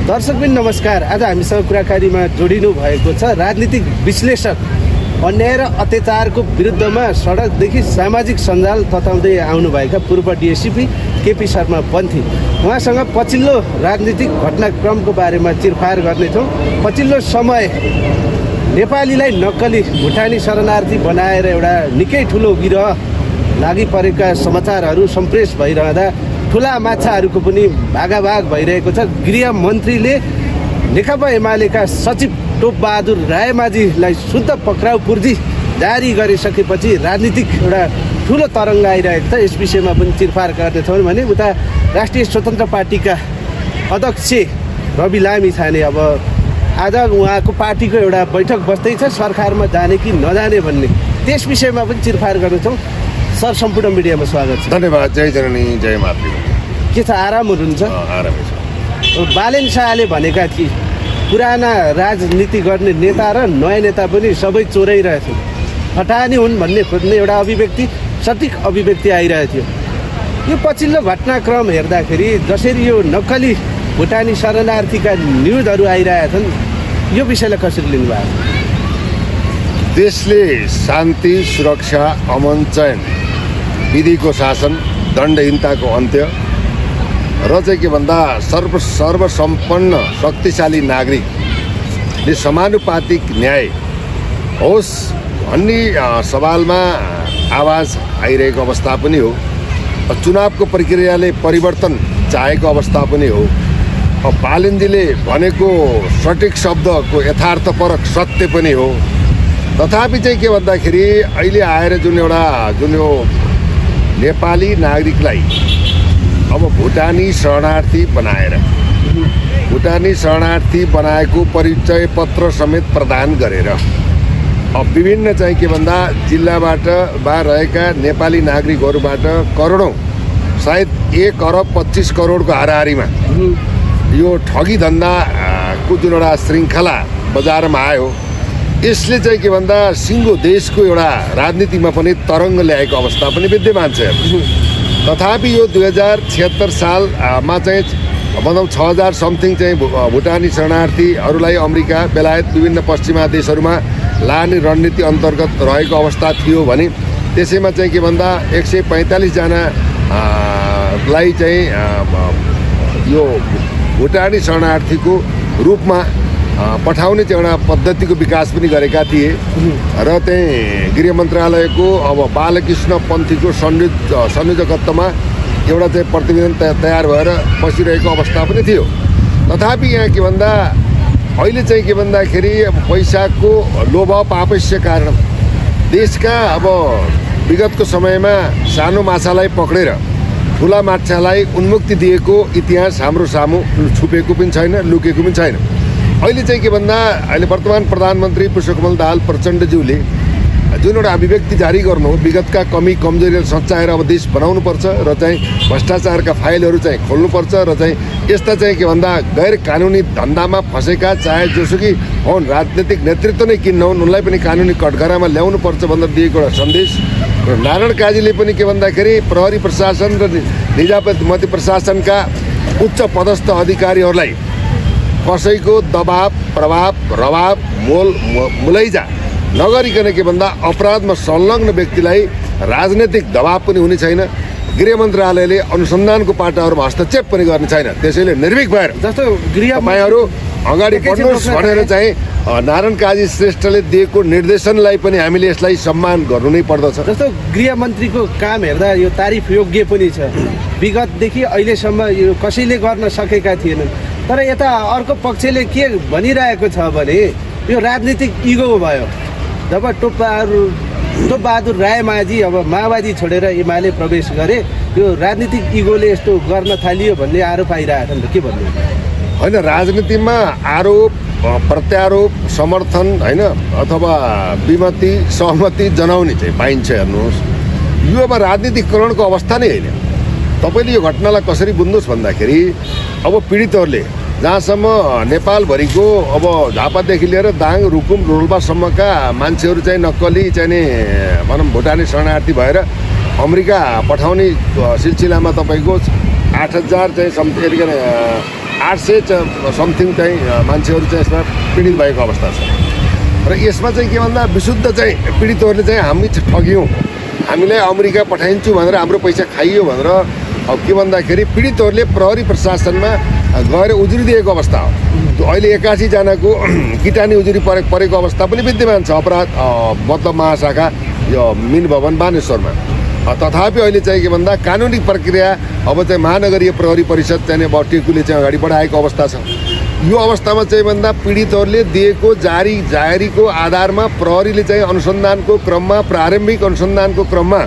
दर्शकबिन नमस्कार। आज हामीसँग कुराकानीमा जोडिनु भएको छ राजनीतिक विश्लेषक, अन्याय र अत्याचारको विरुद्धमा सडकदेखि सामाजिक सञ्जाल तताउँदै आउनुभएका पूर्व डिएसपी केपी शर्मा पन्थी। उहाँसँग पछिल्लो राजनीतिक घटनाक्रमको बारेमा चिरफार गर्नेछौँ। पछिल्लो समय नेपालीलाई नक्कली भुटानी शरणार्थी बनाएर एउटा निकै ठुलो गिरह लागि परेका समाचारहरू सम्प्रेष भइरहँदा ठुला माछाहरूको पनि भागाभाग भइरहेको छ। गृहमन्त्रीले नेकपा एमालेका सचिव टोपबहादुर रायमाझीलाई शुद्ध पक्राउ पूर्जी जारी गरिसकेपछि राजनीतिक एउटा ठुलो तरङ्ग आइरहेको छ। यस विषयमा पनि चिरफार गर्नेछौँ भने उता राष्ट्रिय स्वतन्त्र पार्टीका अध्यक्ष रवि लामिछाने अब आज उहाँको पार्टीको एउटा बैठक बस्दैछ, सरकारमा जाने कि नजाने भन्ने, त्यस विषयमा पनि चिरफार गर्नेछौँ। सर, सम्पूर्ण मिडियामा स्वागत छ। धन्यवाद। जय जननी जय मातृ। के छ, आराम हुनुहुन्छ? आरामै छ। बालेन शाहले भनेका थिए पुराना राजनीति गर्ने नेता र नयाँ नेता पनि सबै चोरै रहेछन्, हटानी हुन् भन्ने खोज्ने एउटा अभिव्यक्ति, सठिक अभिव्यक्ति आइरहेको थियो। यो पछिल्लो घटनाक्रम हेर्दाखेरि जसरी यो नक्कली भुटानी शरणार्थीका न्युजहरू आइरहेका छन्, यो विषयलाई कसरी लिनुभएको? देशले शान्ति, सुरक्षा, अमन, चयन, विधिको शासन, दण्डहीनताको अन्त्य र चाहिँ के भन्दा सर्वसम्पन्न शक्तिशाली नागरिकले समानुपातिक न्याय होस् भन्ने सवालमा आवाज आइरहेको अवस्था पनि हो। चुनावको प्रक्रियाले परिवर्तन चाहेको अवस्था पनि हो। बालेनजीले भनेको सठिक शब्दको यथार्थपरक सत्य पनि हो। तथापि चाहिँ के भन्दाखेरि अहिले आएर जुन यो नेपाली नागरिकलाई अब भुटानी शरणार्थी बनाएको परिचय पत्र समेत प्रदान गरेर अब विभिन्न चाहिँ के भन्दा जिल्लाबाट रहेका नेपाली नागरिकहरूबाट करोडौँ, सायद 1 अरब 25 करोडको हाराहारीमा यो ठगी धन्दाको जुन एउटा श्रृङ्खला बजारमा आयो, यसले चाहिँ के भन्दा सिङ्गो देशको एउटा राजनीतिमा पनि तरङ्ग ल्याएको अवस्था पनि विद्यमान छ। तथापि यो 2076 सालमा चाहिँ भनौँ 6000 समथिङ चाहिँ भुटानी शरणार्थीहरूलाई अमेरिका, बेलायत, विभिन्न पश्चिमा देशहरूमा लाने रणनीति अन्तर्गत रहेको अवस्था थियो भने त्यसैमा चाहिँ के भन्दा 145 जनालाई चाहिँ यो भुटानी शरणार्थीको रूपमा पठाउने चाहिँ एउटा पद्धतिको विकास पनि गरेका थिए र त्यही गृह मन्त्रालयको अब बालकृष्ण पन्थीको संयोजकत्वमा एउटा चाहिँ प्रतिवेदन तयार भएर बसिरहेको अवस्था पनि थियो। तथापि यहाँ के भन्दा अहिले चाहिँ के भन्दाखेरि पैसाको लोभ पापस्य कारण देशका अब विगतको समयमा सानो माछालाई पक्रेर ठुला माछालाई उन्मुक्ति दिएको इतिहास हाम्रो सामु छुपेको पनि छैन, लुकेको पनि छैन। अहिले चाहिँ के भन्दा अहिले वर्तमान प्रधानमन्त्री पुष्पकमल दाहाल प्रचण्डज्यूले जुन एउटा अभिव्यक्ति जारी गर्नु हो, विगतका कमी कमजोरीहरू सच्याएर अब देश बनाउनुपर्छ र चाहिँ भ्रष्टाचारका फाइलहरू चाहिँ खोल्नुपर्छ र चाहिँ यस्ता चाहिँ के भन्दा गैर कानुनी धन्दामा फँसेका चाहे जोसुकै हुन्, राजनीतिक नेतृत्व नै किन नहुन्, उनलाई पनि कानुनी कठघरामा ल्याउनुपर्छ भनेर दिएको एउटा सन्देश। र नारायण काजीले पनि के भन्दाखेरि प्रहरी प्रशासन र निजामती प्रशासनका उच्च पदस्थ अधिकारीहरूलाई कसैको दबाब, प्रभाव, रवाब, मुलैजा नगरिकन के भन्दा अपराधमा संलग्न व्यक्तिलाई राजनैतिक दबाब पनि हुने छैन। गृह मन्त्रालयले अनुसन्धानको पाटाहरूमा हस्तक्षेप पनि गर्ने छैन। त्यसैले निर्भीक भएर जस्तो तपाईँहरू अगाडि बढ्नुहोस् भनेर चाहिँ नारायण काजी श्रेष्ठले दिएको निर्देशनलाई पनि हामीले यसलाई सम्मान गर्नु नै पर्दछ। जस्तो गृहमन्त्रीको काम हेर्दा यो तारिफ योग्य पनि छ। विगतदेखि अहिलेसम्म यो कसैले गर्न सकेका थिएनन्। तर यता अर्को पक्षले के भनिरहेको छ भने यो राजनीतिक इगो भयो। जब टोपबहादुर रायमाझी अब माओवादी छोडेर एमाले प्रवेश गरे, यो राजनीतिक इगोले यस्तो गर्न थालियो भन्ने आरोप आइरहेको छ नि त, के भन्नु? होइन, राजनीतिमा आरोप प्रत्यारोप समर्थन होइन अथवा विमति सहमति जनाउने चाहिँ पाइन्छ। हेर्नुहोस्, यो अब राजनीतिकरणको अवस्था नै होइन। तपाईँले यो घटनालाई कसरी बुझ्नुहोस् भन्दाखेरि अब पीडितहरूले जहाँसम्म नेपालभरिको अब झापादेखि लिएर दाङ, रुकुम, रोल्पासम्मका मान्छेहरू चाहिँ नक्कली चाहिँ भनौँ भुटानी शरणार्थी भएर अमेरिका पठाउने सिलसिलामा तपाईँको 8000 चाहिँ 800 समथिङ चाहिँ मान्छेहरू चाहिँ यसमा पीडित भएको अवस्था छ र यसमा चाहिँ के भन्दा विशुद्ध चाहिँ पीडितहरूले चाहिँ हामी ठग्यौँ, हामीलाई अमेरिका पठाइन्छु भनेर हाम्रो पैसा खाइयो भनेर अब के भन्दाखेरि पीडितहरूले प्रहरी प्रशासनमा गएर उजुरी दिएको अवस्था हो। अहिले 81 जनाको किटानी उजुरी परेको अवस्था पनि विद्यमान छ अपराध मतलब महाशाखा यो मिन भवन बानेश्वरमा। तथापि अहिले चाहिँ के भन्दा कानुनी प्रक्रिया अब चाहिँ महानगरीय प्रहरी परिषद चाहिँ अब टेकुले चाहिँ अगाडि बढाएको अवस्था छ। यो अवस्थामा चाहिँ भन्दा पीडितहरूले दिएको जारीको आधारमा प्रहरीले चाहिँ अनुसन्धानको क्रममा प्रारम्भिक अनुसन्धानको क्रममा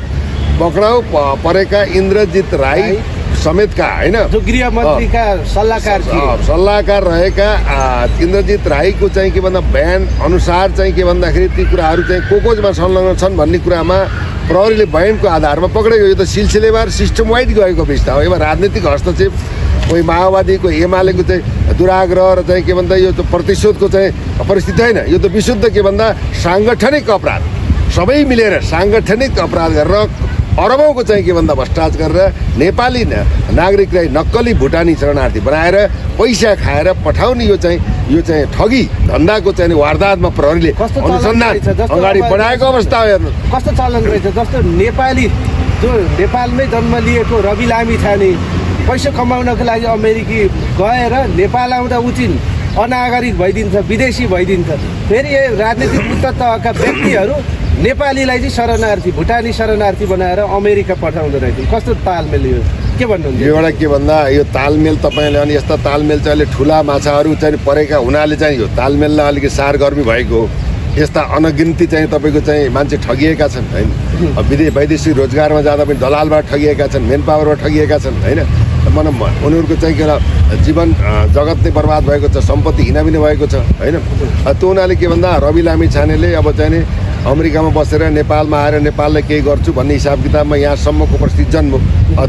पक्राउ परेका इन्द्रजित राई समेतका होइन जो गृह मन्त्रीका सल्लाहकार रहेका इन्द्रजित राईको चाहिँ के भन्दा बयान अनुसार चाहिँ के भन्दाखेरि ती कुराहरू चाहिँ कोजमा संलग्न छन् भन्ने कुरामा प्रहरीले बयानको आधारमा पक्रेको। यो त सिलसिलेवार सिस्टम वाइड गएको अवस्था हो। यसमा राजनीतिक हस्तक्षेप कोही माओवादीको एमालेको चाहिँ दुराग्रह र चाहिँ के भन्दा यो त प्रतिशोधको चाहिँ परिस्थिति होइन। यो त विशुद्ध के भन्दा साङ्गठनिक अपराध, सबै मिलेर साङ्गठनिक अपराध गरेर अरबौँको चाहिँ के भन्दा भ्रष्टाचार गरेर नेपाली नागरिकलाई नक्कली भुटानी शरणार्थी बनाएर पैसा खाएर पठाउने यो चाहिँ ठगी धन्दाको चाहिँ वारदातमा प्रहरीले अनुसन्धान अगाडि बढाएको अवस्था हो। हेर्नु कस्तो चलन रहेछ। जस्तो नेपाली जो नेपालमै जन्म लिएको रवि लामिछाने पैसा कमाउनको लागि अमेरिकी गएर नेपाल आउँदा उचिन अनागरिक भइदिन्छ, विदेशी भइदिन्छ। फेरि यो राजनीतिक उच्च तहका व्यक्तिहरू नेपालीलाई चाहिँ शरणार्थी भुटानी शरणार्थी बनाएर अमेरिका पठाउँदो रहेछ। कस्तो तालमेल यो के भन्नुहुन्छ? एउटा के भन्दा यो तालमेल तपाईँले अनि यस्ता तालमेल चाहिँ अहिले ठुला माछाहरू चाहिँ परेका हुनाले चाहिँ यो तालमेललाई अलिकति सारगर्मी भएको हो। यस्ता अनगिन्ती चाहिँ तपाईँको चाहिँ मान्छे ठगिएका छन् होइन। वैदेशिक रोजगारमा जाँदा पनि दलालबाट ठगिएका छन्, मेन पावरबाट ठगिएका छन् होइन। उनीहरूको चाहिँ के जीवन जगत नै बर्बाद भएको छ, सम्पत्ति हिनाबिना भएको छ होइन। त्यो हुनाले के भन्दा रवि लामिछानेले अब चाहिँ नि अमेरिकामा बसेर नेपालमा आएर नेपाललाई केही गर्छु भन्ने हिसाब किताबमा यहाँसम्मको परिस्थिति जन्मो।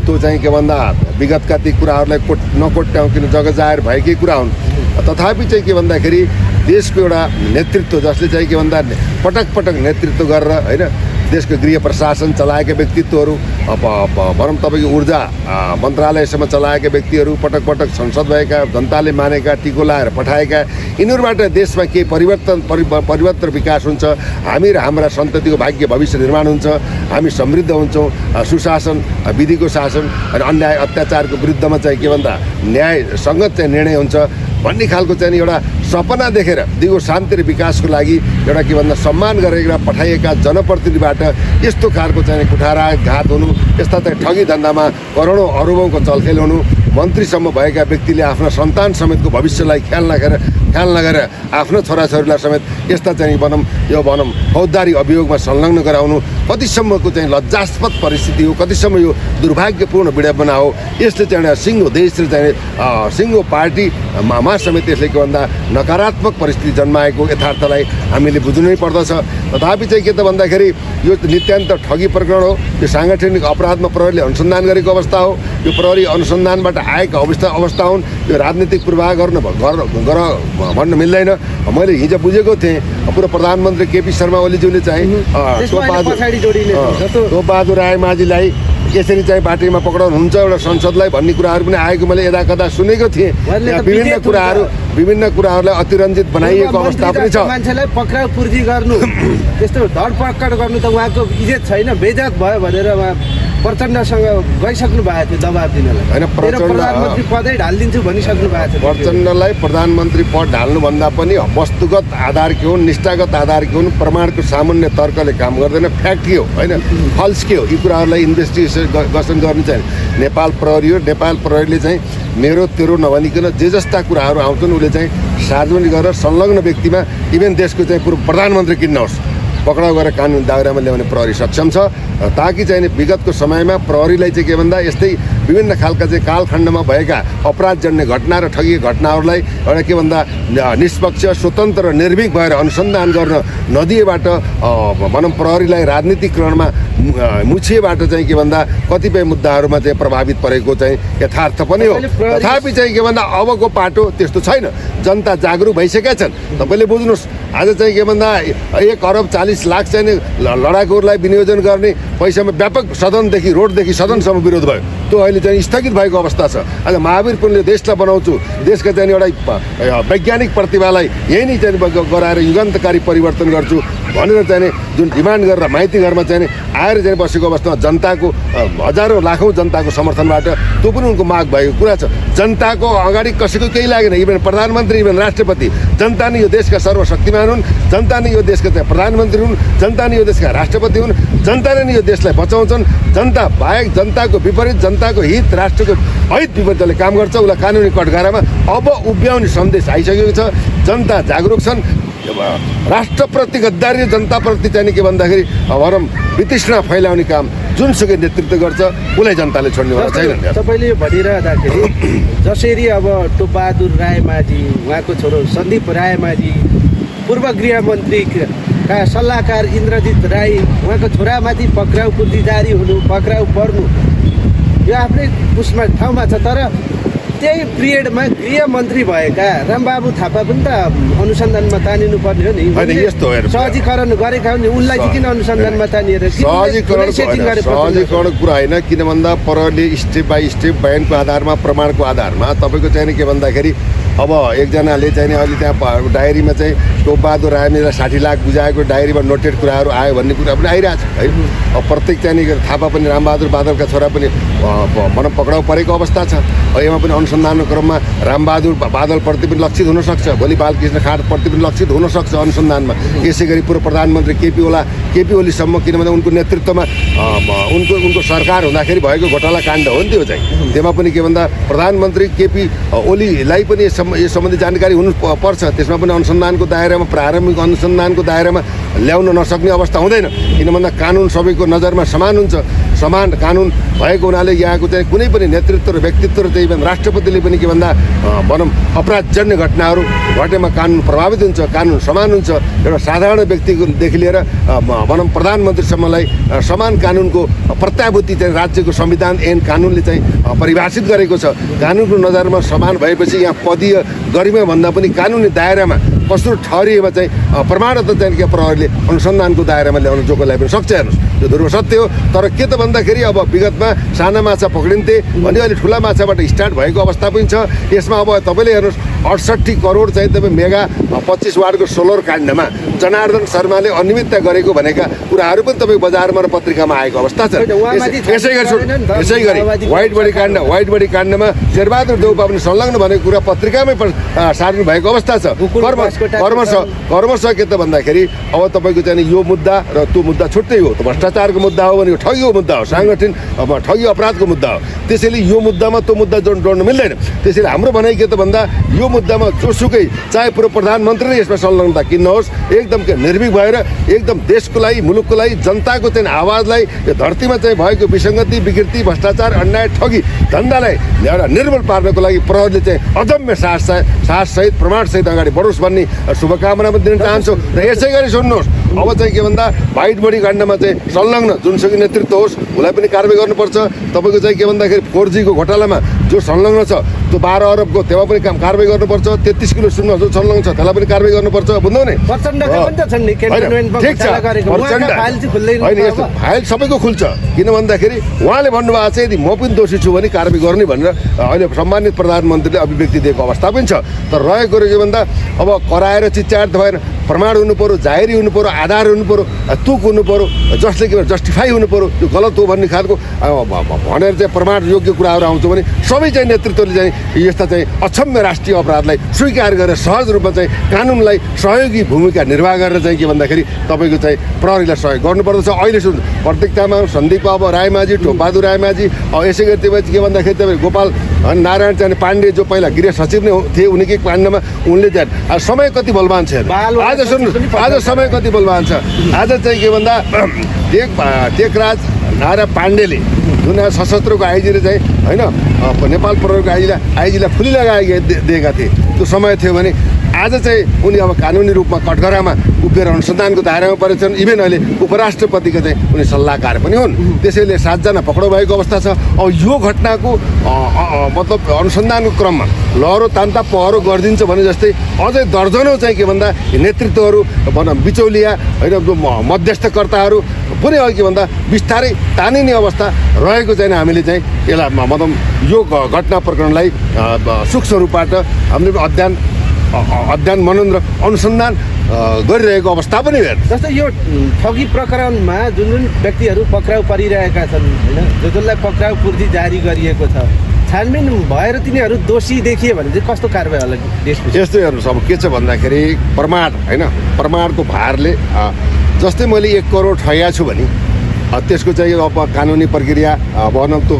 त्यो चाहिँ के भन्दा विगतका ती कुराहरूलाई नकोट्याउँ, किन जग जाहेर भएकै कुरा हुन्। तथापि चाहिँ के भन्दाखेरि देशको एउटा नेतृत्व जसले चाहिँ के भन्दा पटक पटक नेतृत्व गरेर होइन देशको गृह प्रशासन चलाएका व्यक्तित्वहरू भनौँ तपाईँको ऊर्जा मन्त्रालयसम्म चलाएका व्यक्तिहरू पटक पटक संसद भएका जनताले मानेका टिको लाएर पठाएका यिनीहरूबाट देशमा केही परिवर्तन विकास हुन्छ, हामी र हाम्रा सन्ततिको भाग्य भविष्य निर्माण हुन्छ, हामी समृद्ध हुन्छौँ, सुशासन विधिको शासन अनि अन्याय अत्याचारको विरुद्धमा चाहिँ के भन्दा न्यायसङ्गत चाहिँ निर्णय हुन्छ भन्ने खालको चाहिँ एउटा सपना देखेर दिगो शान्ति र विकासको लागि एउटा के भन्दा सम्मान गरेर पठाइएका जनप्रतिनिधिबाट यस्तो खालको चाहिँ कुठाराघात हुनु, यस्ता चाहिँ ठगी धन्दामा करोडौँ अरबौँको चलखेल हुनु, मन्त्रीसम्म भएका व्यक्तिले आफ्ना सन्तान समेतको भविष्यलाई ख्याल नगरेर आफ्नो छोराछोरीलाई समेत यस्ता चाहिँ भनौँ फौजदारी अभियोगमा संलग्न गराउनु कतिसम्मको चाहिँ लज्जास्पद परिस्थिति हो, कतिसम्म यो दुर्भाग्यपूर्ण विडम्बना हो। यसले चाहिँ एउटा सिङ्गो देश र चाहिँ सिङ्गो पार्टीमा समेत यसले के भन्दा नकारात्मक परिस्थिति जन्माएको यथार्थलाई हामीले बुझ्नै पर्दछ। तथापि चाहिँ के त भन्दाखेरि यो नित्यान्त ठगी प्रकरण हो। यो साङ्गठनिक अपराधमा प्रहरीले अनुसन्धान गरेको अवस्था हो। यो प्रहरी अनुसन्धानबाट आएका अवस्था हुन्। यो राजनीतिक पूर्वाह भन्न मिल्दैन। मैले हिजो बुझेको थिएँ पूर्व प्रधानमन्त्री केपी शर्मा ओलीज्यूले चाहिँ टोपबहादुर रायमाझीलाई यसरी चाहिँ बाटोमा पक्राउनुहुन्छ एउटा संसदलाई भन्ने कुराहरू पनि आएको मैले यदाकदा सुनेको थिएँ। विभिन्न कुराहरूलाई अतिरञ्जित बनाइएको अवस्था पनि छ। मान्छेलाई पक्राउ पूर्ति गर्नु त्यस्तो धरपकड गर्नु त उहाँको इज्जत छैन, बेइज्जत भयो भनेर उहाँ प्रचण्डसँग गइसक्नु भएको थियो दबाब दिनलाई होइन। प्रधानमन्त्री पदै ढालिदिन्छु भनिसक्नु भएको थियो। प्रचण्डलाई प्रधानमन्त्री पद ढाल्नुभन्दा पनि वस्तुगत आधार के हुन्, निष्ठागत आधार के हुन्, प्रमाणको सामान्य तर्कले काम गर्दैन, फ्याक्ट के हो होइन, फल्स के हो, यी कुराहरूलाई इन्भेस्टिगेसन गर्नु चाहिँ नेपाल प्रहरी हो। नेपाल प्रहरीले चाहिँ मेरो तेरो नभनिकन जे जस्ता कुराहरू आउँछन् उसले चाहिँ सार्वजनिक गरेर संलग्न व्यक्तिमा इभेन देशको चाहिँ पूर्व प्रधानमन्त्री किन नहोस् पक्राउ गरेर कानुन दायरामा ल्याउने प्रहरी सक्षम छ। ताकि चाहिँ विगतको समयमा प्रहरीलाई चाहिँ के भन्दा यस्तै विभिन्न खालका चाहिँ कालखण्डमा भएका अपराधजन्य घटना र ठगी घटनाहरूलाई एउटा के भन्दा निष्पक्ष स्वतन्त्र र निर्भीक भएर अनुसन्धान गर्न नदिएबाट भनौँ प्रहरीलाई राजनीतिकरणमा मुछिएबाट चाहिँ के भन्दा कतिपय मुद्दाहरूमा चाहिँ प्रभावित परेको चाहिँ यथार्थ पनि हो। तथापि चाहिँ के भन्दा अबको पाटो त्यस्तो छैन, जनता जागरुक भइसकेका छन्। तपाईँले बुझ्नुहोस् आज चाहिँ के भन्दा 1 अरब 40 40 लाख चाहिने लडाकुहरूलाई विनियोजन गर्ने पैसामा व्यापक सदनदेखि रोडदेखि सदनसम्म विरोध भयो। त्यो अहिले चाहिँ स्थगित भएको अवस्था छ। आज महावीर पुनले देशलाई बनाउँछु, देशका चाहिँ एउटा वैज्ञानिक प्रतिभालाई यही नै चाहिँ गराएर युगान्तकारी परिवर्तन गर्छु भनेर चाहिँ जुन डिमान्ड गरेर माइती घरमा चाहिँ आएर चाहिँ बसेको अवस्थामा जनताको हजारौँ लाखौँ जनताको समर्थनबाट त्यो पनि उनको माग भएको कुरा छ। जनताको अगाडि कसैको केही लागेन, इभन प्रधानमन्त्री इभन राष्ट्रपति। जनता नै यो देशका सर्वशक्तिमान हुन्, जनता नै यो देशका चाहिँ प्रधानमन्त्री हुन्, जनता नै यो देशका राष्ट्रपति हुन्, जनताले नै यो देशलाई बचाउँछन्। जनता बाहेक जनताको विपरीत, जनताको हित, राष्ट्रको हित विपरीतले काम गर्छ, उसलाई कानुनी कठघरामा अब उभ्याउने सन्देश आइसकेको छ। जनता जागरुक छन्। राष्ट्रप्रति गद्दारी, जनताप्रति चाहिँ के भन्दाखेरि भनौँ वितृष्णा फैलाउने काम जुनसुकै नेतृत्व गर्छ उसलाई जनताले छोड्नेवाला छैन। तपाईँले भनिरहँदाखेरि जसरी अब टोपबहादुर रायमाझी, उहाँको छोरो सन्दीप रायमाझी, पूर्व गृहमन्त्रीका सल्लाहकार इन्द्रजित राई, उहाँको छोरामाथि पक्राउ कुर्दी जारी हुनु, पक्राउ पर्नु यो आफ्नै उसमा ठाउँमा छ। तर त्यही पिरियडमा गृहमन्त्री भएका रामबाबु थापा पनि त अनुसन्धानमा तानिनु पर्ने हो नि। सहजीकरण गरेका हो नि, उनलाई चाहिँ किन अनुसन्धानमा तानिएर सहजीकरण कुरा होइन। किन भन्दा प्रहरीले स्टेप बाई स्टेप बयानको आधारमा, प्रमाणको आधारमा तपाईँको चाहिँ के भन्दाखेरि अब एकजनाले चाहिँ अहिले त्यहाँ डायरीमा चाहिँ टोपबहादुर रायमाझीलाई 60 लाख बुझाएको डायरीमा नोटेड कुराहरू आयो भन्ने कुरा पनि आइरहेको छ है। अब प्रत्येक चाहिँ थापा पनि रामबहादुर बादलका छोरा पनि भनौँ पक्राउ परेको अवस्था छ। यसमा पनि अनुसन्धानको क्रममा रामबहादुर बादलप्रति पनि लक्षित हुनसक्छ, भोलि बालकृष्ण खाँडप्रति पनि लक्षित हुनसक्छ अनुसन्धानमा। यसै गरी पूर्व प्रधानमन्त्री केपी ओलीसम्म, किनभने उनको नेतृत्वमा उनको सरकार हुँदाखेरि भएको घोटाला काण्ड हो नि त्यो चाहिँ। त्यसमा पनि के भन्दा प्रधानमन्त्री केपी ओलीलाई पनि यस सम्बन्धी जानकारी हुनुपर्छ। त्यसमा पनि अनुसन्धानको दायरामा, प्रारम्भिक अनुसन्धानको दायरामा ल्याउन नसक्ने अवस्था हुँदैन। किन भन्दा कानुन सबैको नजरमा समान हुन्छ। समान कानुन भएको हुनाले यहाँको चाहिँ कुनै पनि नेतृत्व र व्यक्तित्व र त्यही राष्ट्रपतिले पनि के भन्दा भनौँ अपराधजन्य घटनाहरू घटेमा कानुन प्रभावित हुन्छ, कानुन समान हुन्छ। एउटा साधारण व्यक्तिदेखि लिएर भनौँ प्रधानमन्त्रीसम्मलाई समान कानुनको प्रत्याभूति चाहिँ राज्यको संविधान ऐन कानुनले चाहिँ परिभाषित गरेको छ। कानुनको नजरमा समान भएपछि यहाँ पदीय गरिमा भन्दा पनि कानुनी दायरामा कस्तो ठहरिएमा चाहिँ प्रमाणत चाहिँ के प्रहरीले अनुसन्धानको दायरामा ल्याउन जोको ल्याइ पनि सक्छ। हेर्नुहोस्, त्यो ध्रुव सत्य हो। तर के त भन्दाखेरि अब विगतमा साना माछा पक्रिन्थे भने अहिले ठुला माछाबाट स्टार्ट भएको अवस्था पनि छ। यसमा अब तपाईँले हेर्नुहोस् 68 करोड चाहिँ तपाईँ मेगा 25 वार्डको सोलर काण्डमा जनार्दन शर्माले अनियमितता गरेको भनेका कुराहरू पनि तपाईँ बजारमा र पत्रिकामा आएको अवस्था छ। यसै गरी व्हाइट बडी काण्डमा शेरबहादुर देउपा पनि संलग्न भनेको कुरा पत्रिकामै सार्नु भएको अवस्था छ। कर्मश के त भन्दाखेरि अब तपाईँको चाहिँ यो मुद्दा र त्यो मुद्दा छुट्टै हो। भ्रष्टाचारको मुद्दा हो भने यो ठगिको मुद्दा हो, साङ्गठन ठगी अपराधको मुद्दा हो। त्यसैले यो मुद्दामा त्यो मुद्दा जोड्न मिल्दैन। त्यसैले हाम्रो भनाइ के त भन्दा यो मुद्दामा जोसुकै चाहे पूर्व प्रधानमन्त्री नै यसमा संलग्नता किन नहोस्, एकदम निर्भीक भएर एकदम देशको लागि, मुलुकको लागि, जनताको चाहिँ आवाजलाई यो धरतीमा चाहिँ भएको विसङ्गति, विकृति, भ्रष्टाचार, अन्याय, ठगी धन्दालाई एउटा निर्मूल पार्नको लागि प्रहरीले चाहिँ अदम्य साहससहित प्रमाणसहित अगाडि बढोस् भन्ने शुभकामना पनि दिन चाहन्छु। र यसै गरी सुन्नुहोस्, अब चाहिँ के भन्दा व्हाइट बडी काण्डमा चाहिँ संलग्न जुनसुकै नेतृत्व होस् उसलाई पनि कारबाही गर्नुपर्छ। तपाईँको चाहिँ के भन्दाखेरि 4G को घोटालामा जो संलग्न छ त्यो 12 अरबको त्यसमा पनि कारबाही गर्नुपर्छ। 33 किलो सुनमा जो संलग्न छ त्यसलाई पनि कारबाही गर्नुपर्छ। बुझ्नु नि? ठिक छ, होइन यस्तो फाइल सबैको खुल्छ। किन भन्दाखेरि उहाँले भन्नुभएको छ यदि म पनि दोषी छु भने कारबाही गर्ने भनेर अहिले सम्मानित प्रधानमन्त्रीले अभिव्यक्ति दिएको अवस्था पनि छ। तर रहेको के भन्दा अब कराएर चिच्चाट भएन, प्रमाण हुनु पर्यो, जाहेरी हुनु पर्यो, आधार हुनु पर्यो, तुक हुनु पर्यो, जसले के जस्टिफाई हुनु पर्यो, त्यो गलत हो भन्ने खालको भनेर चाहिँ प्रमाण योग्य कुराहरू आउँछ भने सबै चाहिँ नेतृत्वले चाहिँ यस्ता चाहिँ अक्षम्य राष्ट्रिय अपराधलाई स्वीकार गरेर सहज रूपमा चाहिँ कानुनलाई सहयोगी भूमिका निर्वाह गरेर चाहिँ के भन्दाखेरि तपाईँको चाहिँ प्रहरीलाई सहयोग गर्नुपर्दछ। अहिले सुन प्रत्येक तामाङ, सन्दीप अब रायमाझी, टोपबहादुर रायमाझी, यसै गरी तपाईँ के भन्दाखेरि तपाईँ गोपाल नारायण चाहिँ पाण्डे जो पहिला गृह सचिव नै थिए उनीकै काण्डमा उनले चाहिँ समय कति बलवान छ। आज सुन्नु, आज समय कति बलवान छ। आज चाहिँ के भन्दा टेकराज नारा पाण्डेले जुन सशस्त्रको आइजीले चाहिँ होइन नेपाल प्रहरीको आइजीलाई फुली लगाए दिएका थिए। त्यो समय थियो भने आज चाहिँ उनी अब कानुनी रूपमा कठघरामा उभिएर अनुसन्धानको दायरामा परेका छन्। इभेन अहिले उपराष्ट्रपतिका चाहिँ उनी सल्लाहकार पनि हुन्। त्यसैले 7 जना पक्राउ भएको अवस्था छ। अब यो घटनाको मतलब अनुसन्धानको क्रममा लहरो तान्ता पहरो गरिदिन्छ भने जस्तै अझै दर्जनौँ चाहिँ के भन्दा नेतृत्वहरू बिचौलिया होइन मध्यस्थकर्ताहरू पनि के भन्दा बिस्तारै तानिने अवस्था रहेको चाहिँ हामीले चाहिँ यसलाई मतलब यो घटना प्रकरणलाई सूक्ष्म रूपबाट हामीले अध्ययन मनन र अनुसन्धान गरिरहेको अवस्था पनि हेर्नु। जस्तै यो ठगी प्रकरणमा जुन व्यक्तिहरू पक्राउ परिरहेका छन् होइन, जसलाई पक्राउ पूर्ति जारी गरिएको छ, छानबिन भएर तिनीहरू दोषी देखिए भने चाहिँ कस्तो कारबाही होला देशको? यस्तै हेर्नुहोस्, अब के छ भन्दाखेरि प्रमाण होइन, प्रमाणको भारले जस्तै मैले 1 करोड ठगेको छु भने त्यसको चाहिँ अब कानुनी प्रक्रिया भनौँ त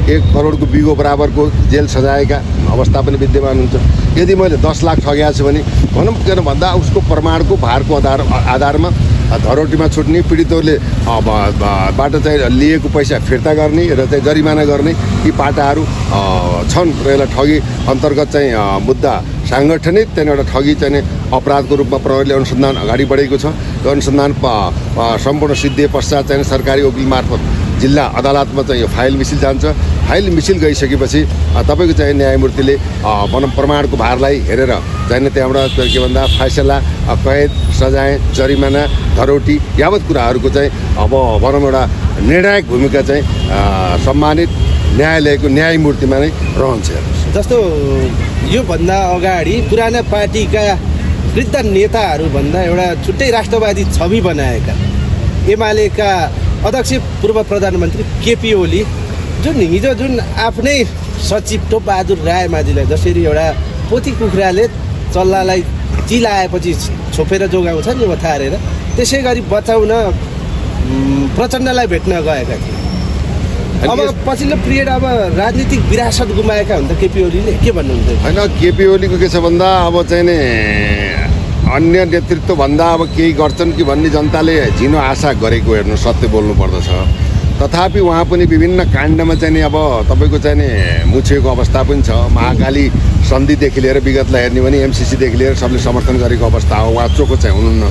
1 करोडको बिगो बराबरको जेल सजाएका अवस्था पनि विद्यमान हुन्छ। यदि मैले 10 लाख ठगेको छु भने भनौँ किन भन्दा उसको प्रमाणको भारको आधारमा धरोटीमा छुट्ने, पीडितहरूले बाट चाहिँ लिएको पैसा फिर्ता गर्ने र चाहिँ जरिमाना गर्ने यी पाटाहरू छन् र यसलाई ठगी अन्तर्गत चाहिँ मुद्दा साङ्गठनिक त्यहाँबाट ठगी चाहिँ अपराधको रूपमा प्रहरीले अनुसन्धान अगाडि बढेको छ। यो अनुसन्धान सम्पूर्ण सिद्धिए पश्चात चाहिँ सरकारी वकिल मार्फत जिल्ला अदालतमा चाहिँ यो फाइल मिसिल जान्छ। फाइल मिसिल गइसकेपछि तपाईँको चाहिँ न्यायमूर्तिले भनौँ प्रमाणको भारलाई हेरेर चाहिँ त्यहाँबाट के भन्दा फैसला, कैद, सजाय, जरिमाना, धरोटी यावत कुराहरूको चाहिँ अब भनौँ एउटा निर्णायक भूमिका चाहिँ सम्मानित न्यायालयको न्यायमूर्तिमा नै रहन्छ। जस्तो योभन्दा अगाडि पुराना पार्टीका वृद्ध नेताहरूभन्दा एउटा छुट्टै राष्ट्रवादी छवि बनाएका एमालेका अध्यक्ष पूर्व प्रधानमन्त्री केपी ओली जुन आफ्नै सचिव टोपबहादुर रायमाझीलाई जसरी एउटा पोथी कुखुराले चल्लालाई चिलाएपछि छोपेर जोगाउँछ नि ओथारेर, त्यसै गरी बचाउन प्रचण्डलाई भेट्न गएका थिए। अब पछिल्लो पिरियड अब राजनीतिक विरासत गुमाएका हुन्छ केपी ओलीले, के भन्नुहुन्छ? होइन, केपी ओलीको के छ भन्दा अब चाहिँ नि अन्य नेतृत्वभन्दा अब केही गर्छन् कि भन्ने जनताले झिनो आशा गरेको हेर्नु सत्य बोल्नु पर्दछ। तथापि उहाँ पनि विभिन्न काण्डमा चाहिँ नि अब तपाईँको चाहिँ नि मुछिएको अवस्था पनि छ। महाकाली सन्धिदेखि लिएर विगतलाई हेर्ने भने एमसिसीदेखि लिएर सबले समर्थन गरेको अवस्था हो। उहाँ चोखो चाहिँ हुनुहुन्न।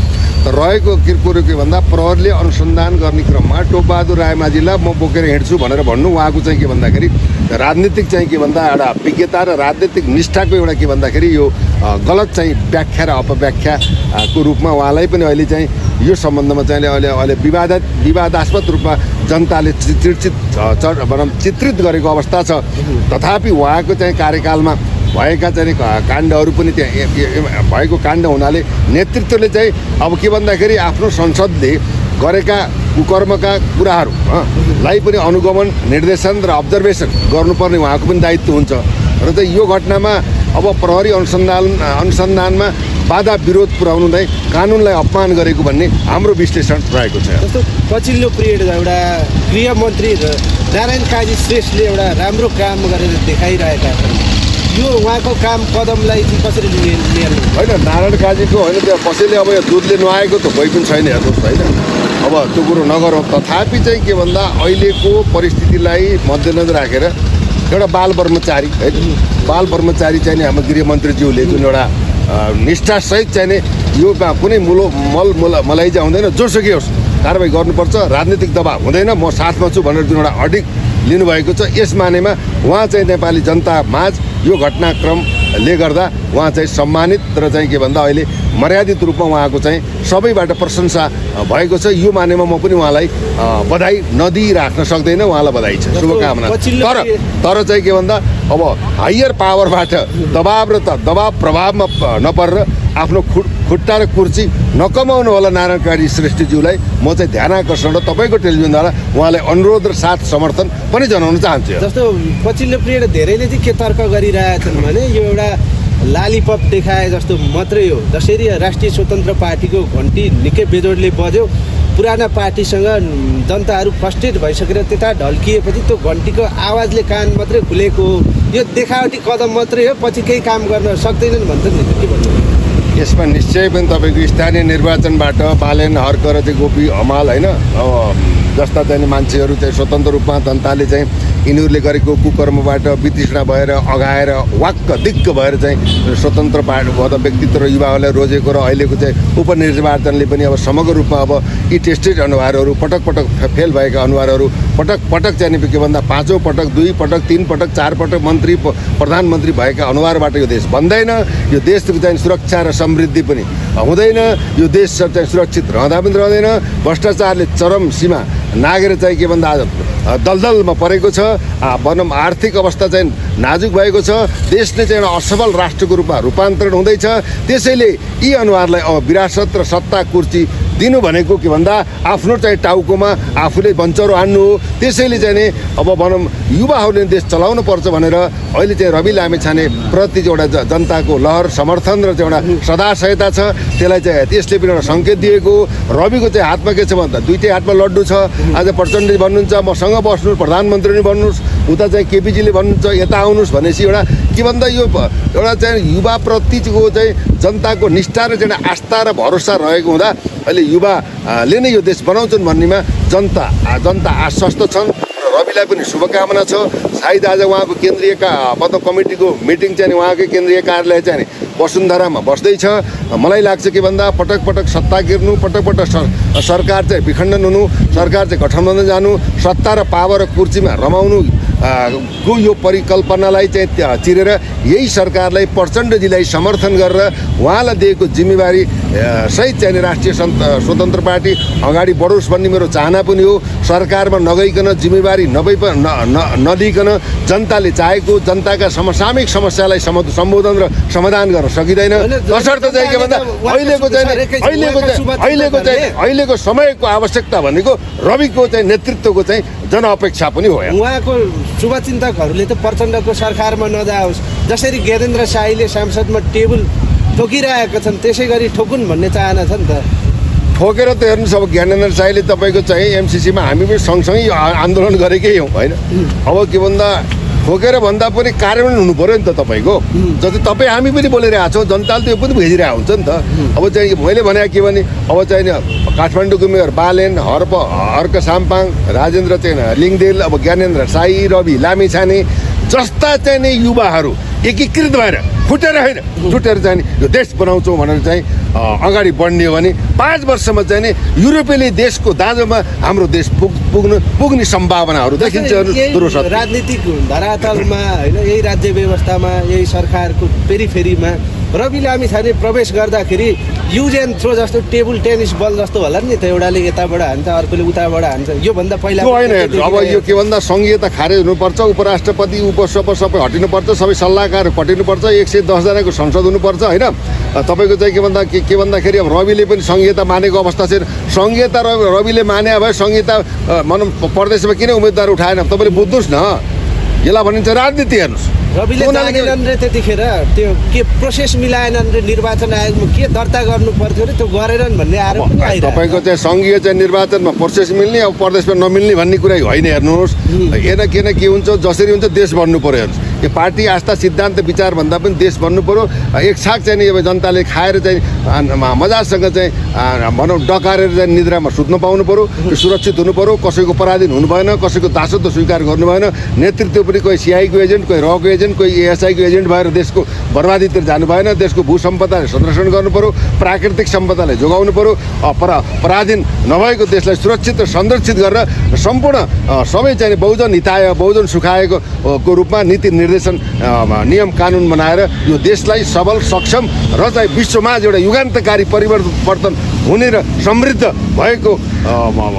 तर रहेको कुरो के भन्दा प्रहरीले अनुसन्धान गर्ने क्रममा टोपबहादुर रायमाझीलाई म बोकेर हिँड्छु भनेर भन्नु उहाँको चाहिँ के भन्दाखेरि राजनीतिक चाहिँ के भन्दा एउटा विज्ञता र राजनीतिक निष्ठाको एउटा के भन्दाखेरि यो गलत चाहिँ व्याख्या र अपव्याख्याको रूपमा उहाँलाई पनि अहिले चाहिँ यो सम्बन्धमा चाहिँ अहिले विवादास्पद रूपमा जनताले चित्रित गरेको अवस्था छ। तथापि उहाँको चाहिँ कार्यकालमा भएका चाहिँ काण्डहरू पनि त्यहाँ भएको काण्ड हुनाले नेतृत्वले चाहिँ अब के भन्दाखेरि आफ्नो संसदले गरेका कुकर्मका कुराहरूलाई पनि अनुगमन, निर्देशन र अब्जर्भेसन गर्नुपर्ने उहाँको पनि दायित्व हुन्छ। र चाहिँ यो घटनामा अब प्रहरी अनुसन्धानमा बाधा विरोध पुर्याउनु नै कानुनलाई अपमान गरेको भन्ने हाम्रो विश्लेषण रहेको छ। जस्तो पछिल्लो पिरियड एउटा गृहमन्त्री नारायण काजी श्रेष्ठले एउटा राम्रो काम गरेर देखाइरहेका छन्। यो उहाँको काम कदमलाई चाहिँ कसरी लिनु? होइन, नारायण काजीको होइन, त्यो कसैले अब यो दुधले नुहाएको त कोही पनि छैन हेर्नुहोस् होइन। अब त्यो कुरो नगरौँ। तथापि चाहिँ के भन्दा अहिलेको परिस्थितिलाई मध्यनजर राखेर एउटा बाल ब्रह्मचारी है, बाल ब्रह्मचारी चाहिँ हाम्रो गृहमन्त्रीज्यूले जुन एउटा निष्ठासहित चाहिँ नि यो कुनै मलाइजा हुँदैन, जोसुकै होस् कारबाही गर्नुपर्छ, राजनीतिक दबाब हुँदैन, म साथमा छु भनेर जुन एउटा अडिक लिनुभएको छ, यस मानेमा उहाँ चाहिँ नेपाली जनता माझ यो घटनाक्रमले गर्दा उहाँ चाहिँ सम्मानित र चाहिँ के भन्दा अहिले मर्यादित रूपमा उहाँको चाहिँ सबैबाट प्रशंसा भएको छ। यो मानेमा म पनि उहाँलाई बधाई नदिइराख्न सक्दैन, उहाँलाई बधाई छ, शुभकामना। तर चाहिँ के भन्दा अब हायर पावरबाट दबाब प्रभावमा नपरेर आफ्नो खुट्टा र कुर्सी नकमाउनु होला नारायण काजी श्रेष्ठज्यूलाई म चाहिँ ध्यान आकर्षण र तपाईँको टेलिभिजनद्वारा उहाँलाई अनुरोध र साथ समर्थन पनि जनाउन चाहन्छु। जस्तो पछिल्लो पिरियड धेरैले चाहिँ के तर्क गरिरहेछन् भने यो एउटा लालीपप देखाए जस्तो मात्रै हो। जसरी राष्ट्रिय स्वतन्त्र पार्टीको घन्टी निकै बेजोडले बज्यो, पुराना पार्टीसँग जनताहरू फ्रस्ट्रेट भइसकेर त्यता ढल्किएपछि त्यो घन्टीको आवाजले कान मात्रै खुलेको हो, यो देखावटी कदम मात्रै हो, पछि केही काम गर्न सक्दैनन् भन्छन् नि, के भन्नु? यसमा निश्चय पनि तपाईँको स्थानीय निर्वाचनबाट बालेन हर्क र चाहिँ गोपी हमाल होइन जस्ता चाहिँ मान्छेहरू चाहिँ स्वतन्त्र रूपमा जनताले चाहिँ यिनीहरूले गरेको कुकर्मबाट वितृष्णा भएर अगाएर वाक्क दिक्क भएर चाहिँ स्वतन्त्र पार्टी व्यक्तित्व र युवाहरूलाई रोजेको र अहिलेको चाहिँ उपनिर्वाचनले पनि अब समग्र रूपमा अब यी टेस्टेड अनुहारहरू पटक पटक फेल भएका अनुहारहरू पटक पटक चाहिँ के भन्दा 5औं पटक 2 पटक 3 पटक 4 पटक मन्त्री प्रधानमन्त्री भएका अनुहारबाट यो देश बन्दैन। यो देशको चाहिँ सुरक्षा र समृद्धि पनि हुँदैन। यो देश चाहिँ सुरक्षित रहँदा पनि रहँदैन। भ्रष्टाचारले चरम सीमा नागेर चाहिँ के भन्दा दलदलमा परेको छ। भनौँ आर्थिक अवस्था चाहिँ नाजुक भएको छ। देशले चाहिँ एउटा असफल राष्ट्रको रूपमा रूपान्तरण हुँदैछ। त्यसैले यी अनुहारलाई अब विरासत र सत्ता कुर्सी दिनु भनेको के भन्दा आफ्नो चाहिँ टाउकोमा आफूले बन्चरो हान्नु हो। त्यसैले चाहिँ नि अब भनौँ युवाहरूले देश चलाउनु पर्छ भनेर अहिले चाहिँ रवि लामिछाने प्रति एउटा जनताको लहर समर्थन र चाहिँ एउटा सदाशयता छ। त्यसलाई चाहिँ त्यसले पनि एउटा सङ्केत दिएको। रविको चाहिँ हातमा के छ भन्दा दुईटै हातमा लड्डु छ। आज प्रचण्डले भन्नुहुन्छ मसँग बस्नुहोस्, प्रधानमन्त्री नि भन्नुहोस्, उता चाहिँ केपीजीले भन्नुहुन्छ यता आउनुहोस् भनेपछि एउटा के भन्दा यो एउटा चाहिँ युवाप्रतिको चाहिँ जनताको निष्ठा र चाहिँ आस्था र भरोसा रहेको हुँदा अहिले युवाले नै यो देश बनाउँछन् भन्नेमा जनता आश्वस्त छन्। रविलाई पनि शुभकामना छ। सायद आज उहाँको केन्द्रीय कमिटीको मिटिङ चाहिँ उहाँकै केन्द्रीय कार्यालय चाहिँ वसुन्धरामा बस्दैछ। मलाई लाग्छ के भन्दा पटक पटक सत्ता गिर्नु, पटक पटक सरकार चाहिँ विखण्डन हुनु, सरकार चाहिँ गठबन्धन जानु, सत्ता र पावर र कुर्सीमा रमाउनु को यो परिकल्पनालाई चाहिँ चिरेर यही सरकारलाई प्रचण्डजीलाई समर्थन गरेर उहाँलाई दिएको जिम्मेवारी सहित चाहिँ राष्ट्रिय स्वतन्त्र पार्टी अगाडि बढोस् भन्ने मेरो चाहना पनि हो। सरकारमा नगइकन जिम्मेवारी नदिकन जनताले चाहेको जनताका समसामयिक समस्यालाई सम्बोधन र समाधान गर्न सकिँदैन। तसर्थ चाहिँ के भन्दा अहिलेको समयको आवश्यकता भनेको रविको चाहिँ नेतृत्वको चाहिँ जनअपेक्षा पनि हो। उहाँको शुभचिन्तकहरूले त प्रचण्डको सरकारमा नजाओस्, जसरी ज्ञानेन्द्र शाहीले संसदमा टेबल ठोकिरहेका छन् त्यसै गरी ठोकुन् भन्ने चाहना छ नि त। ठोकेर त हेर्नुहोस् अब ज्ञानेन्द्र शाहीले तपाईँको चाहिँ एमसिसीमा हामी पनि सँगसँगै आन्दोलन गरेकै हौँ होइन। अब के भन्दा ठोकेर भन्दा पनि कार्यान्वयन हुनु पऱ्यो नि त तपाईँको। जति तपाईँ हामी पनि बोलिरहेको छौँ, जनताले त यो पनि बुझिरहेको हुन्छ नि त। अब चाहिँ मैले भने के भने अब चाहिँ काठमाडौँको मेयर बालेन, हर्क साम्पाङ, राजेन्द्र चाहिँ लिङदेल, अब ज्ञानेन्द्र शाही, रवि लामिछाने जस्ता चाहिँ नि युवाहरू एकीकृत भएर छुटेर चाहिँ यो देश बनाउँछौँ भनेर चाहिँ अगाडि बढ्ने हो भने 5 वर्षमा चाहिँ नि युरोपेली देशको दाँजोमा हाम्रो देश पुग्ने सम्भावनाहरू देखिन्छ। राजनीतिक धरातलमा होइन, यही राज्य व्यवस्थामा, यही सरकारको पेरिफेरीमा रवि लामिछाने प्रवेश गर्दाखेरि युज एन्ड थ्रो जस्तो टेबल टेनिस बल जस्तो होला नि त। एउटाले यताबाट हान्छ, अर्कोले उताबाट हान्छ। योभन्दा पहिला होइन। अब यो के भन्दा सङ्घीयता खारेज हुनुपर्छ, उपराष्ट्रपति उपसभ सबै हटिनुपर्छ, सबै सल्लाहकार हटिनुपर्छ, 110 जनाको संसद हुनुपर्छ होइन। तपाईँको चाहिँ के भन्दाखेरि अब रविले पनि सङ्घीयता मानेको अवस्था छैन। सङ्घीयता रविले माने भए सङ्घीयता भनौँ प्रदेशमा किन उम्मेदवार उठाएन तपाईँले बुझ्नुहोस् न। यसलाई भनिन्छ राजनीति। हेर्नुहोस् रविले जानेनन् रे त्यतिखेर त्यो के प्रोसेस मिलाएनन् रे, निर्वाचन आयोगमा के दर्ता गर्नु पर्थ्यो रे, त्यो गरेनन् भन्ने आरोप पनि आइरहेको। तपाईँको चाहिँ सङ्घीय चाहिँ निर्वाचनमा प्रोसेस मिल्ने अब प्रदेशमा नमिल्ने भन्ने कुरा होइन। हेर्नुहोस् के हुन्छ, जसरी हुन्छ देश बन्नु पऱ्यो। हेर्नुहोस् यो पार्टी आस्था सिद्धान्त विचार भन्दा पनि देश बन्नु पऱ्यो। एक छाक चाहिँ अब जनताले खाएर चाहिँ मजासँग चाहिँ भनौँ डकारेर चाहिँ निद्रामा सुत्नु पाउनु पऱ्यो, सुरक्षित हुनु पऱ्यो, कसैको पराधीन हुनु भएन, कसैको दासत्व स्वीकार गर्नु भएन। नेतृत्व पनि कोही सिआईको एजेन्ट, कोही रको एजेन्ट, कोही एएसआईको एजेन्ट भएर देशको बर्बादीतिर जानु भएन। देशको भू सम्पदालाई संरक्षण गर्नु पऱ्यो, प्राकृतिक सम्पदालाई जोगाउनु पऱ्यो। पराधीन नभएको देशलाई सुरक्षित र संरक्षित गरेर सम्पूर्ण सबै चाहिँ बहुजन हिताय बहुजन सुखायको रूपमा नीति निर्देशन नियम कानुन बनाएर यो देशलाई सबल सक्षम र चाहिँ विश्वमा एउटा युगान्तकारी परिवर्तन हुने र समृद्ध भएको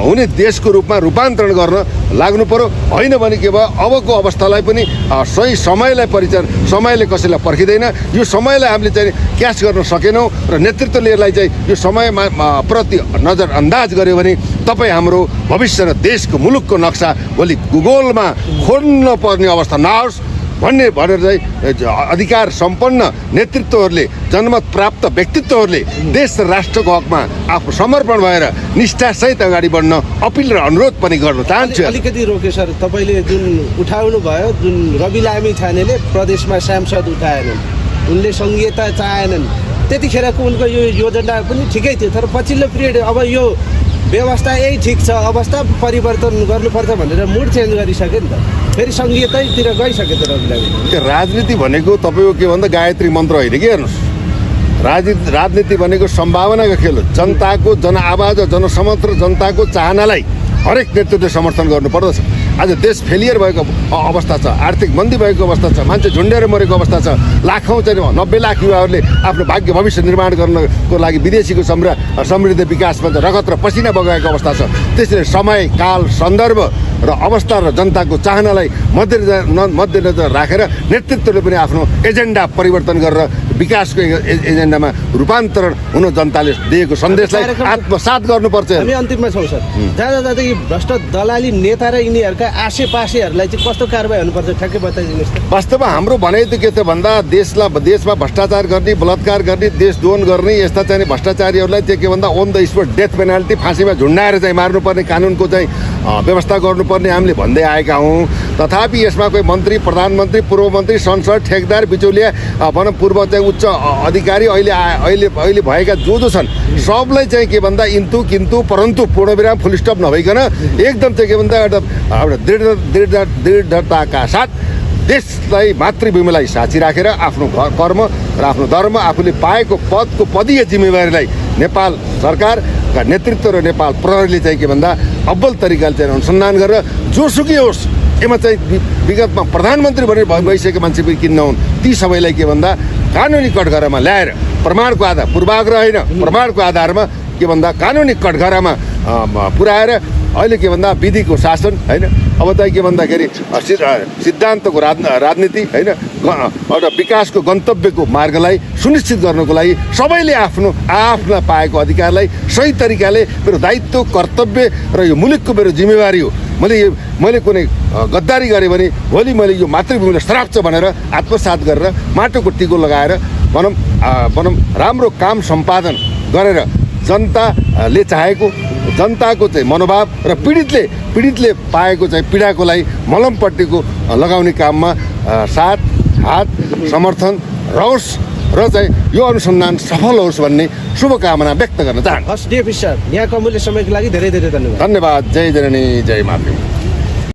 हुने देशको रूपमा रूपान्तरण गर्न लाग्नु पर्यो। होइन भने के भयो अबको अवस्थालाई पनि सही समयले कसैलाई पर्खिँदैन। यो समयलाई हामीले चाहिँ क्याच गर्न सकेनौँ र नेतृत्वले चाहिँ यो समयमा प्रति नजरअन्दाज गर्यो भने तपाईँ हाम्रो भविष्य र देशको मुलुकको नक्सा भोलि भूगोलमा खोल्न पर्ने अवस्था नआओस् भनेर चाहिँ अधिकार सम्पन्न नेतृत्वहरूले, जनमत प्राप्त व्यक्तित्वहरूले देश र राष्ट्रको हकमा आफू समर्पण भएर निष्ठासहित अगाडि बढ्न अपिल र अनुरोध पनि गर्न चाहन्छु। अलिकति रोके सर, तपाईँले जुन उठाउनु भयो, जुन रवि लामिछानेले प्रदेशमा सांसद उठाएनन्, उनले सङ्घीयता चाहेनन्, त्यतिखेरको उनको यो योजना पनि ठिकै थियो। तर पछिल्लो पिरियड अब यो व्यवस्था यही ठिक छ, अवस्था परिवर्तन गर्नुपर्छ भनेर मुड चेन्ज गरिसक्यो नि त, फेरि सङ्घीयतातिर गइसक्यो त रविलाई। त्यो राजनीति भनेको तपाईँको के भन्दा गायत्री मन्त्र होइन कि, हेर्नुहोस्, राजनीति भनेको सम्भावनाको खेल हो। जनताको जनआवाज जनसमर्थन जनताको चाहनालाई हरेक नेतृत्वले समर्थन गर्नुपर्दछ। आज देश फेलियर भएको अवस्था छ, आर्थिक मन्दी भएको अवस्था छ, मान्छे झुन्डेर मरेको अवस्था छ, लाखौँ चाहिँ 90 लाख युवाहरूले आफ्नो भाग्य भविष्य निर्माण गर्नको लागि विदेशीको समृद्ध विकासमा रगत र पसिना बगाएको अवस्था छ। त्यसैले समय काल सन्दर्भ र अवस्था र जनताको चाहनालाई मध्यनजर राखेर नेतृत्वले पनि आफ्नो एजेन्डा परिवर्तन गरेर विकासको एजेन्डामा रूपान्तरण हुन जनताले दिएको सन्देशलाई आत्मसात गर्नुपर्छ। हामी अन्तिममा छौँ सर, जाँदा जाँदै यी भ्रष्ट दलाली नेता र यिनीहरूका आसेपासेहरूलाई चाहिँ कस्तो कारबाही हुनुपर्छ ठ्याक्कै बताइदिनुहोस् त। वास्तवमा हाम्रो भनाइ त के त भन्दा देशमा भ्रष्टाचार गर्ने, बलात्कार गर्ने, देशद्रोह गर्ने यस्ता चाहिँ भ्रष्टाचारीहरूलाई त्यो के भन्दा on the spot death penalty फाँसीमा झुन्डाएर चाहिँ मार्नुपर्ने कानुनको चाहिँ व्यवस्था गर्नुपर्ने हामीले भन्दै आएका हौँ। तथापि यसमा कोही मन्त्री, प्रधानमन्त्री, पूर्व मन्त्री, संसद, ठेकदार, बिचौलिया, भनौँ पूर्व चाहिँ उच्च अधिकारी अहिले भएका जो छन् सबलाई चाहिँ के भन्दा इन्तु किन्तु परन्तु पूर्णविराम फुल स्टप नभइकन एकदम चाहिँ के भन्दा एउटा दृढताका साथ देशलाई मातृभूमिलाई साक्षी राखेर आफ्नो कर्म र आफ्नो धर्म आफूले पाएको पदको पदीय जिम्मेवारीलाई नेपाल सरकारका नेतृत्व र नेपाल प्रहरीले चाहिँ के भन्दा अब्बल तरिकाले चाहिँ अनुसन्धान गरेर जोसुकै होस्, यसमा चाहिँ विगतमा प्रधानमन्त्री भनेर भइसकेको मान्छे पनि किन नहुन्, ती सबैलाई के भन्दा कानुनी कठघरामा ल्याएर प्रमाणको आधार पूर्वाग्रह होइन प्रमाणको आधारमा के भन्दा कानुनी कठघरामा पुर्याएर अहिले के भन्दा विधिको शासन होइन, अब चाहिँ के भन्दाखेरि सिद्धान्तको राजनीति होइन, एउटा विकासको गन्तव्यको मार्गलाई सुनिश्चित गर्नको लागि सबैले आफ्ना पाएको अधिकारलाई सही तरिकाले मेरो दायित्व कर्तव्य र यो मुलुकको मेरो जिम्मेवारी हो, मैले कुनै गद्दारी गरेँ भने भोलि मैले यो मातृभूमिलाई श्राप छ भनेर आत्मसात गरेर माटोको टिको लगाएर भनौँ राम्रो काम सम्पादन गरेर जनताले चाहेको जनताको चाहिँ मनोभाव र पीडितले पाएको चाहिँ पीडाको लागि मलमपट्टिको लगाउने काममा साथ हात समर्थन रहोस् र चाहिँ यो अनुसन्धान सफल होस् भन्ने शुभकामना व्यक्त गर्न चाहन्छु। हस् डियर सर, यहाँको अमूल्य समयको लागि धेरै धेरै धन्यवाद। धन्यवाद। जय जननी जय मातृ।